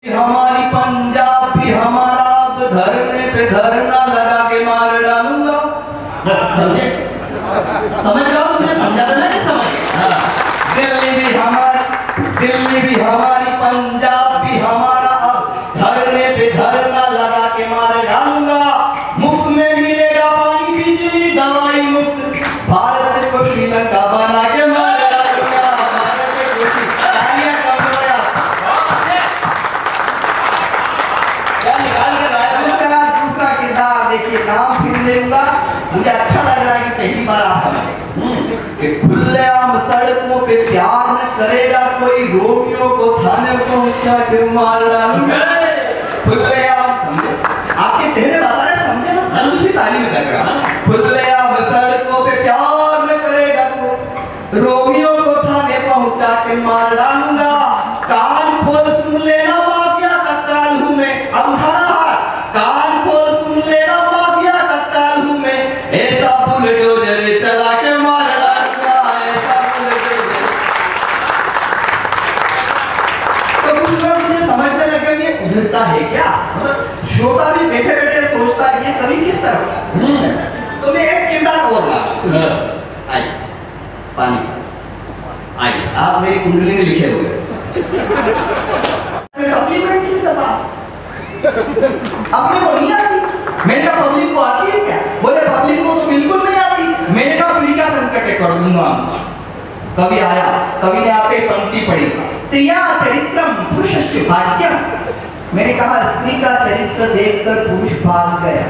हमारी पंजाब भी हमारा, अब धरने पे धरना लगा के मार डालूंगा। समझे? समझ जाओ, तुमने समझा था ना कि समझ। दिल्ली भी हमारी पंजाब भी हमारा, अब धरने पे धरना लगा के मार डालूंगा। मुफ्त में मिलेगा पानी बिजली दवाई मुफ्त, भारत को श्रीलंका बना के मार डालूंगा। भारत को तालियां कम हो यार। क्या निकाल के लाया? दूसरा किरदार देखिए, नाम फिर लेऊंगा। मुझे अच्छा लग रहा है कि पहली बार आप समझे कि खुलेआम सड़कों पे प्यार न करेगा कोई, रोगियों को थाने पहुंचा के मार डालूंगा। खुलेआम, समझे? आपके चेहरे बता रहे, समझे ना? मैं उसी ताली में कर रहा हूं। खुलेआम सड़कों पे प्यार न करेगा कोई, रोगियों को थाने पहुंचा के मार डालूंगा। कान खोल सुन लेना माफिया का काल हूं मैं, अब उठाना हाथ। कान खोल सुन लेना माफिया का काल हूं मैं, ऐसा बुलडोजर चला के मार डालूंगा, ऐसा बुलडोजर। तो कुछ लोग मुझे समझने लगे ये उधरता है क्या, मतलब श्रोता भी बैठे बैठे सोचता है ये कवि किस तरफ का। तो मैं एक किरदार और ला, आई पानी, आई आप मेरी कुंडली में लिखे हुए सप्लीमेंट की सभा अपने को नहीं आती। मैंने कहा पब्लिक को आती है क्या? बोले पब्लिक को तो बिल्कुल नहीं आती। मैंने कहा फ्री का संकट कर दूंगा। कवि आया, कवि ने आके पंक्ति पढ़ी, त्रिया चरित्रम पुरुषस्य भाग्यम। मैंने कहा स्त्री का चरित्र देखकर पुरुष भाग गया।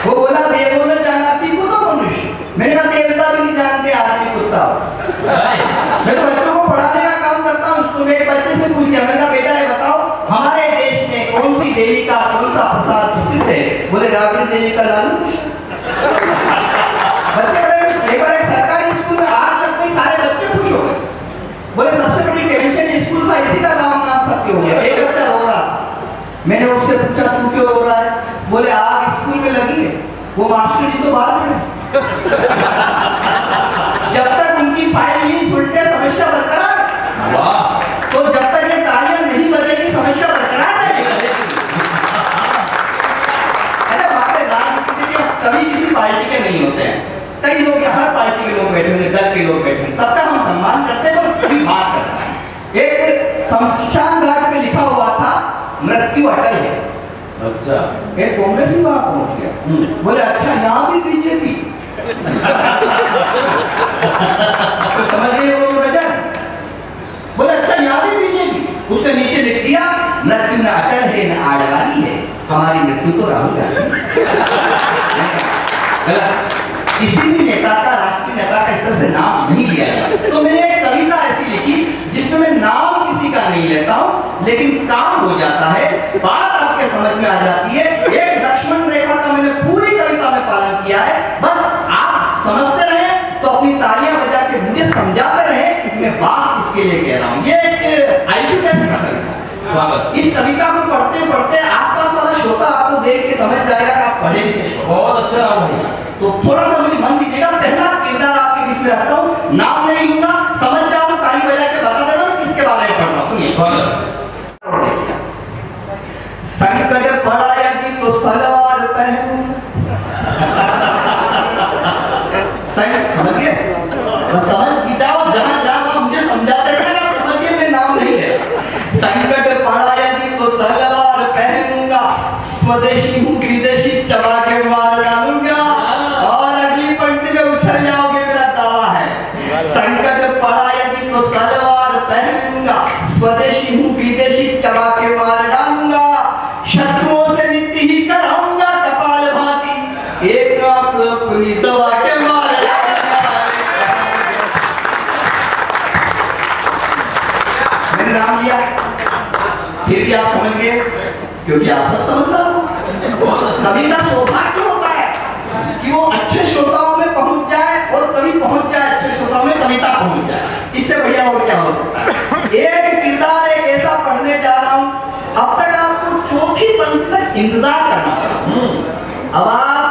वो बोला देवों ने जाना थी को तो मनुष्य। मैंने कहा देवता भी नहीं जानते आदमी कुत्ता। मैं तो बच्चों को पढ़ाने का काम करता हूँ, उसको मेरे बच्चे से पूछ लिया, मैंने कहा बेटा ये बताओ हमारे देश में कौन सी देवी का कौन सा प्रसाद प्रसिद्ध है? बोले राबड़ी देवी का लालू कृष्ण। बच्चे बड़े, एक बार एक सरकारी स्कूल में आज तक कोई सारे बच्चे खुश हो गए। बोले सबसे बड़ी टेंशन स्कूल था, इसी का नाम सबके हो गया। एक बच्चा रो रहा था, मैंने उससे पूछा तू क्यों रो रहा है? बोले आग स्कूल में लगी है, वो मास्टर जी तो बाहर खड़े। जब तक उनकी फाइल नहीं सुलटे समस्या बरकरार। वाह, तो जब तक ये तालियां नहीं बजेगी समस्या बरकरार रहेगी। अरे बातें राजनीति के कभी किसी पार्टी के नहीं होते हैं। कई लोग हर पार्टी के लोग बैठे होंगे, दल के लोग बैठे होंगे, सबका हम सम्मान करते हैं और कोई बात करता है। एक शमशान घाट पे लिखा हुआ था मृत्यु अटल है। अच्छा, एक कांग्रेसी वहां पहुंच गया, बोले अच्छा यहाँ भी बीजेपी। तो समझ गए वो वजह। बोले अच्छा यहाँ भी बीजेपी। उसने नीचे लिख दिया मृत्यु न अटल है न आडवाणी है, हमारी मृत्यु तो राहुल गांधी। किसी भी नेता का, राष्ट्रीय नेता का इस तरह से नाम नहीं लिया जाता। तो मैंने एक कविता ऐसी लिखी जिसमें मैं नाम किसी का नहीं लेता हूं, लेकिन काम हो जाता है, बात आपके समझ में आ जाती है। एक लक्ष्मण रेखा का मैंने पूरी कविता में पालन किया है। बस आप समझते रहे तो अपनी तालियां बजा के मुझे समझाते रहे कि मैं बात किसके लिए कह रहा हूं। ये एक आईक्यू टेस्ट का कविता। इस कविता को पढ़ते पढ़ते आसपास वाला श्रोता आपको देख के समझ जाएगा कि आप पढ़े लिखे श्रोता। बहुत अच्छा नाम है। तो थोड़ा सा मुझे मन दीजिएगा, पहला किरदार आपके बीच में रखता हूँ, नाम नहीं लूंगा, समझ जाओ तो ताली बजा के बता देना मैं किसके बारे में पढ़ रहा हूँ। सुनिए, संकट पड़ा यदि तो सलवार पहन। समझिए, समझ जाओ, जहां जाओ मुझे समझाते रहेगा, समझिए मैं नाम नहीं ले रहा। संकट पड़ा यदि तो सलवार पहनूंगा, स्वदेशी हूँ विदेशी चबा के मार डालूंगा। और अगली पंक्ति में उछल जाओगे, मेरा दावा है। संकट पड़ा यदि तो सलवार पहनूंगा, स्वदेशी हूँ विदेशी चबा के मार डालूंगा। शत्रुओं से नीति ही कराऊंगा कपाल भाती, एक आंख अपनी दबा के मार डालूंगा। मैंने नाम लिया, फिर भी आप समझ गए क्योंकि आप सब समझदार हो। कवि का सौभाग्य होता है कि वो अच्छे श्रोताओं में पहुंच जाए और कवि पहुंच जाए अच्छे श्रोताओं में, कविता पहुंच जाए। इससे बढ़िया और क्या हो सकता है। एक किरदार एक ऐसा पढ़ने जा रहा हूं, अब तक आपको चौथी पंक्ति तक इंतजार करना पड़ा। अब आप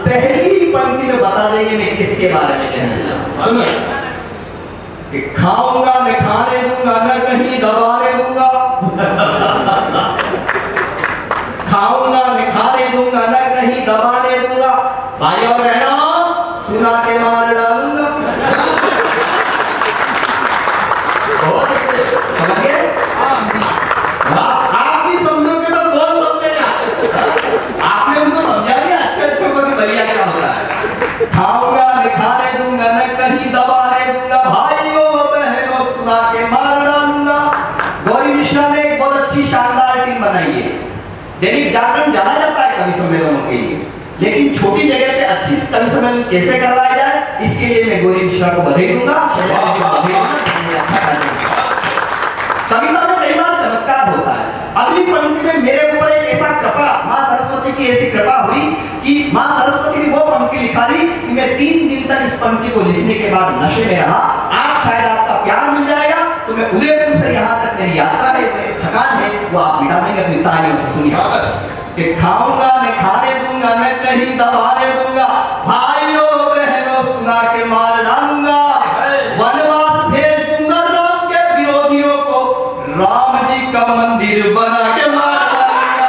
पहली ही पंक्ति में बता देंगे मैं किसके बारे में कहने जा रहा हूं। सुनिए, खाऊंगा न खाने दूंगा न कहीं दबाने दूंगा, दैनिक जागरण जाना जाता है कवि सम्मेलनों के लिए, लेकिन छोटी जगह पे अच्छी कवि सम्मेलन कैसे करवाया जाए, इसके लिए मैं गौरी मिश्रा को बधाई दूंगा। कविता में कई बार चमत्कार होता है। अगली पंक्ति में मेरे ऊपर एक ऐसा कृपा, माँ सरस्वती की ऐसी कृपा हुई कि माँ सरस्वती ने वो पंक्ति लिखा दी कि मैं 3 दिन तक इस पंक्ति को लिखने के बाद नशे में रहा। आज शायद आपका प्यार मिल जाएगा, तो मैं उदयपुर से यहाँ तक मेरी यात्रा है, मेरी थकान है, वो आप मिटा देंगे अपनी तालियों से। सुनिए कि खाऊंगा मैं खाने दूंगा, मैं कहीं दबाने दूंगा, भाइयों बहनों सुना के मार डालूंगा, वनवास भेज दूंगा राम के विरोधियों को, राम जी का मंदिर बना के मार डालूंगा।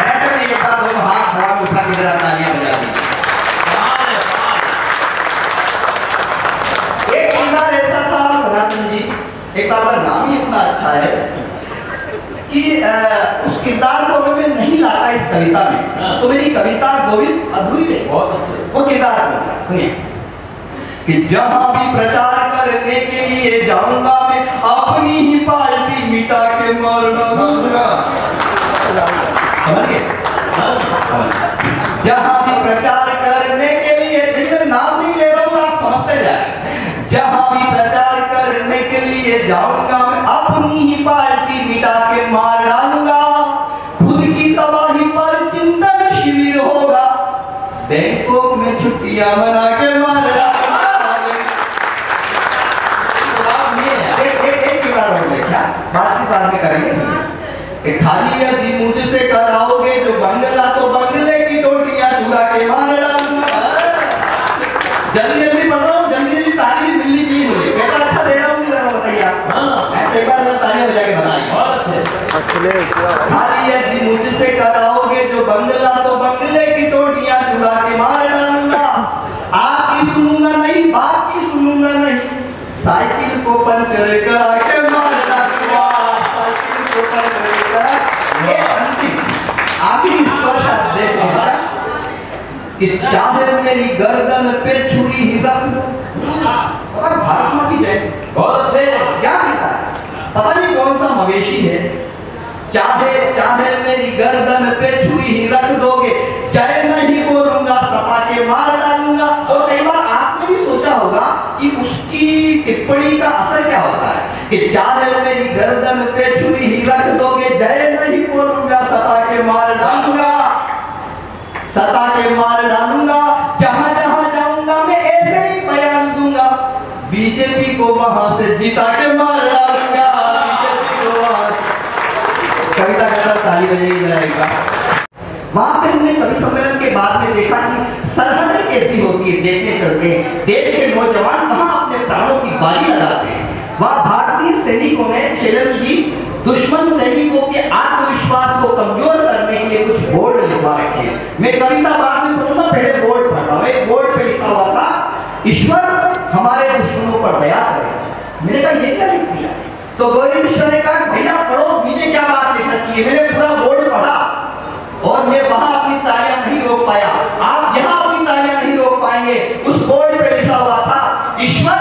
ऐसे नहीं लिखा, दोनों हाथ खड़ा उठा के जरा तालियां बजा दी। एक किरदार ऐसा था सनातन जी, एक बार का नाम ही इतना अच्छा है कि उस किरदार को अगर मैं नहीं लाता इस कविता में तो मेरी कविता गोविंद अधूरी रही। बहुत अच्छे। वो किरदार कौन सा, सुनिए कि जहां भी प्रचार करने के लिए जाऊंगा मैं, अपनी ही पार्टी मिटा के मार डालूंगा। समझ गए? जहां भी प्रचार करने के लिए, देखिए नाम नहीं ले रहा हूं, आप समझते जाए। जहां भी प्रचार करने के लिए जाऊंगा मैं, अपनी ही पार्टी मिटा के मार डालूंगा, खुद की तबाही पर चिंतन शिविर होगा, बैंकों में छुट्टियां मना के मार डालूंगा। एक किरदार हो गया, क्या बातचीत बाद में करेंगे। खाली यदि मुझसे कराओगे जो बंगला, तो बंगले की टोटियां चुरा के मार डालूंगा। जल्दी जल्दी पढ़ रहा हूँ, जल्दी जल्दी तारीफ मिलनी चाहिए मुझे। पेपर अच्छा दे रहा हूँ, बताइए आप। एक बार तालियां बजा के बताइए। बहुत अच्छे। खाली यदि मुझसे कराओगे जो बंगला, तो बंगले की टोटियां चुरा के मार डालूंगा, आपकी सुनूंगा नहीं, बाप की सुनूंगा नहीं, साइकिल को पंचर करा के मार डालूंगा, साइकिल को पंचर करा। ये अंतिम आखिरी स्पर्श आप देख लीजिएगा कि चाहे मेरी गर्दन पे छुरी ही रख दो। और भारत मां की जय। बहुत अच्छे। क्या कहता है, पता नहीं कौन सा मवेशी है, चाहे मेरी गर्दन पे छुरी ही रख दोगे, जय नहीं बोलूंगा, सपा के मार डालूंगा। और कई बार आपने भी सोचा होगा कि उसकी टिप्पणी का असर क्या होता है कि चाहे मेरी गर्दन पे छुरी ही रख दोगे, जय नहीं बोलूंगा, सपा के मार डालूंगा, सता के मार डालूंगा, जहां जहां जाऊंगा मैं ऐसे ही बयान दूंगा, बीजेपी को वहां से जिता के मार डालूंगा, बीजेपी को वहां से। कविता का ताली बजेगा। वहां पे हमने कवि सम्मेलन के बाद में देखा कि सरहदें कैसी होती है, देखने चलते हैं, देश के नौजवान वहां अपने प्राणों की बाजी लगाते हैं। वहां भारतीय सैनिकों ने शैलेंद्र जी दुश्मन सैनिकों के आत्मविश्वास को कमजोर करने के लिए कुछ बोर्ड लिखवा रखे। मैं कविता बाद में सुनूंगा, पहले बोर्ड पढ़ रहा हूं। एक बोर्ड पे लिखा हुआ था, ईश्वर हमारे दुश्मनों पर दया करे। मैंने कहा ये क्या लिख दिया? तो गौरी मिश्रा ने कहा भैया पढ़ो, नीचे क्या बात लिख रखी है। मैंने पूरा बोर्ड पढ़ा और मैं वहां अपनी तालियां नहीं रोक पाया, आप यहां अपनी तालियां नहीं रोक पाएंगे। उस बोर्ड पे लिखा हुआ था, ईश्वर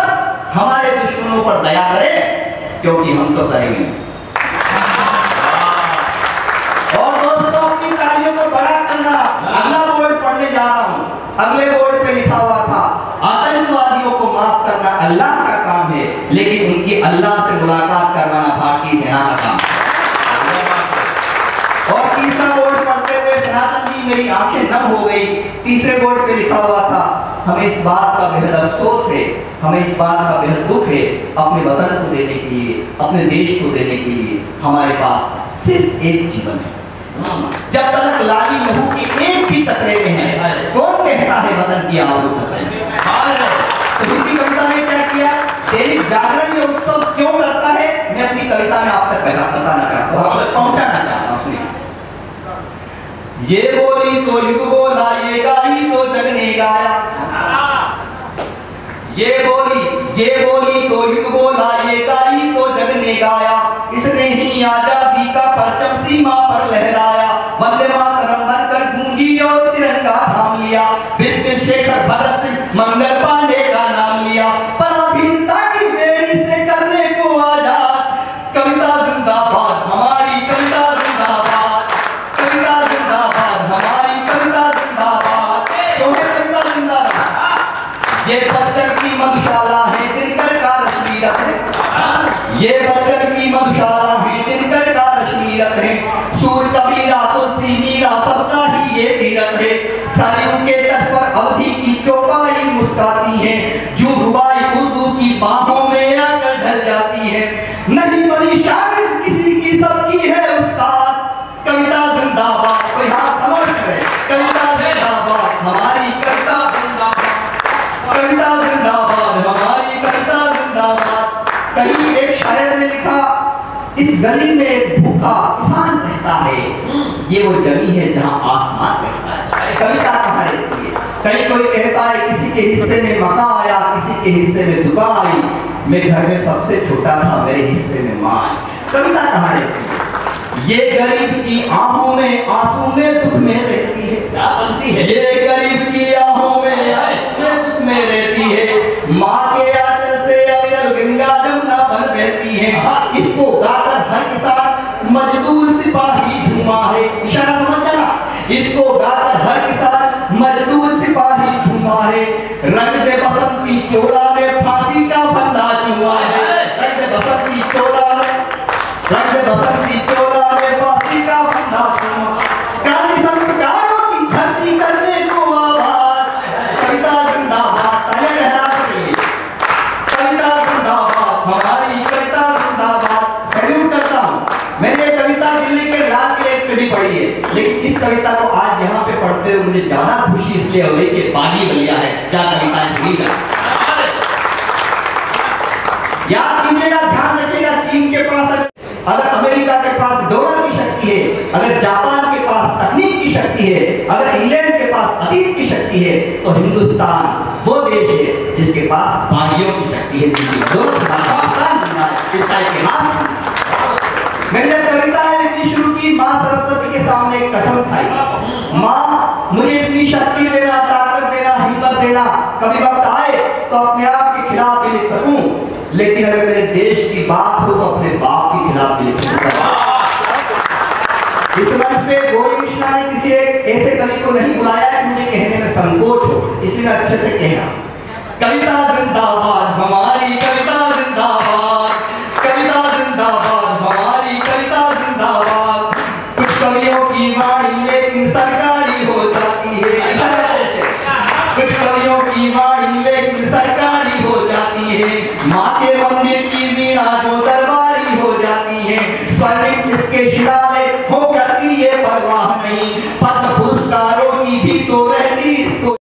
हमारे दुश्मनों पर दया करे, क्योंकि हम तो करेंगे। और दोस्तों अपनी तालियों को बड़ा करना। अगला बोर्ड पढ़ने जा रहा हूं, अगले बोर्ड पे लिखा हुआ था, आतंकवादियों को माफ करना अल्लाह का काम है, लेकिन उनकी अल्लाह से मुलाकात करवाना भारतीय सेना का काम। और तीसरा बोर्ड पढ़ते हुए सनातन जी मेरी आंखें नम हो गई। तीसरे बोर्ड पे लिखा हुआ था, हमें इस बात का बेहद अफसोस है, हमें इस बात का बेहद दुख है, अपने वतन को देने के लिए, अपने देश को देने के लिए हमारे पास सिर्फ एक जीवन है। जब तक लाली लहू के एक भी कतरे में है, कौन कहता है वतन की आबरू खतरे में? तो हिंदी कविता ने क्या किया, दैनिक जागरण ये उत्सव क्यों करता है, मैं अपनी कविता में आप तक बताना चाहता हूं, आप तक पहुंचाना चाहता हूं। सुनिए, ये बोली तो युग बोला, ये गाई तो जग ने गाया, ये बोली तो युग बोला, ये गाई तो जग ने गाया, इसने ही आजादी का परचम सीमा पर लहराया, वंदे मातरम बनकर गूंजी और तिरंगा थाम लिया, बिस्मिल शेखर भगत सिंह मंगल पांडे का नाम लिया, पराधीनता की बेड़ी से करने को आजाद, कविता जिंदाबाद, हमारी कविता ये बच्चन की मधुशाला है, दिनकर का रश्मिरत है, सूर्य कबीरा तुलसी मीरा सबका ही ये तीरथ है। सरयू के तट पर अवधि की चौपाई मुस्काती है, जो रुबाई उर्दू की बाहों में आकर ढल जाती है। नहीं बनी शागिर्द किसी की, सबकी है उस्ताद। कविता जिंदाबाद, कोई हाथ नमन करे। कविता जिंदाबाद, हमारी कविता जिंदाबाद, कविता जिंदाबाद, हमारी कविता जिंदाबाद। कहीं एक शायर ने लिखा, इस गली में एक भूखा किसान रहता है, ये वो जमी है जहां आसमान रहता है। कविता कहाँ रहती है? कहीं कोई कहता है किसी के हिस्से में मकान आया, किसी के हिस्से में दुकान आई, मैं घर में सबसे छोटा था, मेरे हिस्से में मां आई। कविता कहाँ रहती है? ये गरीब की आंखों में आंसू में दुख में रहती है। क्या बनती है? ये गरीब की आंखों में दुख में रहती है। माँ के आंचल से अविरल गंगा जमुना भर बहती है। इसको गाकर हर किसान मजदूर सिपाही झूमा है। इशारा समझ जाना। इसको गाकर हर किसान मजदूर सिपाही झूमा है। रंग दे बसंती चोला में फांसी का फंदा चुमा है। रंग दे बसंती चोला में, रंग दे बसंती चोला में फांसी का फंदा चुमा। क्रांति संस्कारों की धरती करने को आवाज। कविता जिंदाबाद, ताले लहरा सकेंगे। कविता जिंदाबाद, हमारी कविता जिंदाबाद। सैल्यूट करता हूँ। मैंने कविता दिल्ली के लाल किले पे भी पढ़ी है, लेकिन इस कविता को आज यहाँ पे पढ़ते हुए मुझे ज्यादा खुशी इसलिए हो रही कि बागी बलिया है जहाँ कविताएं सुनी जाए। याद कीजिएगा, ध्यान रखिएगा, चीन के पास अगर अमेरिका के पास डॉलर की शक्ति है, अगर जापान के पास तकनीक की शक्ति है, अगर इंग्लैंड के पास अतीत की शक्ति है, तो हिंदुस्तान वो देश है जिसके पास बागियों की शक्ति है, जिसकी दौलत पाकिस्तान बना है। इसका इतिहास मैंने कविता लिखनी शुरू की, माँ सरस्वती के सामने एक कसम खाई, माँ मुझे इतनी शक्ति देना, ताकत देना, हिम्मत देना, कभी वक्त आए तो अपने आप के खिलाफ भी लिख सकूं, लेकिन अगर मेरे देश की बात हो तो अपने बाप के खिलाफ भी लिख सकूं। इस मंच पे गौरी कृष्णा ने किसी एक ऐसे कवि को नहीं बुलाया कि मुझे कहने में संकोच हो, इसलिए मैं अच्छे से कहा, कविता जिंदाबाद, हमारी कविता जिंदाबाद, कविता जिंदाबाद, हमारी कविता जिंदाबाद। कुछ कवियों की वाणी लेकिन सरकारी हो जाती है, कुछ कवियों की वाणी लेकिन सरकारी हो जाती है। माँ के मंदिर की वीणा जो दरबारी हो जाती है, स्वर्णिम इसके शिलालेख हो करती ये परवाह नहीं, पद्म पुरस्कारों की भी तो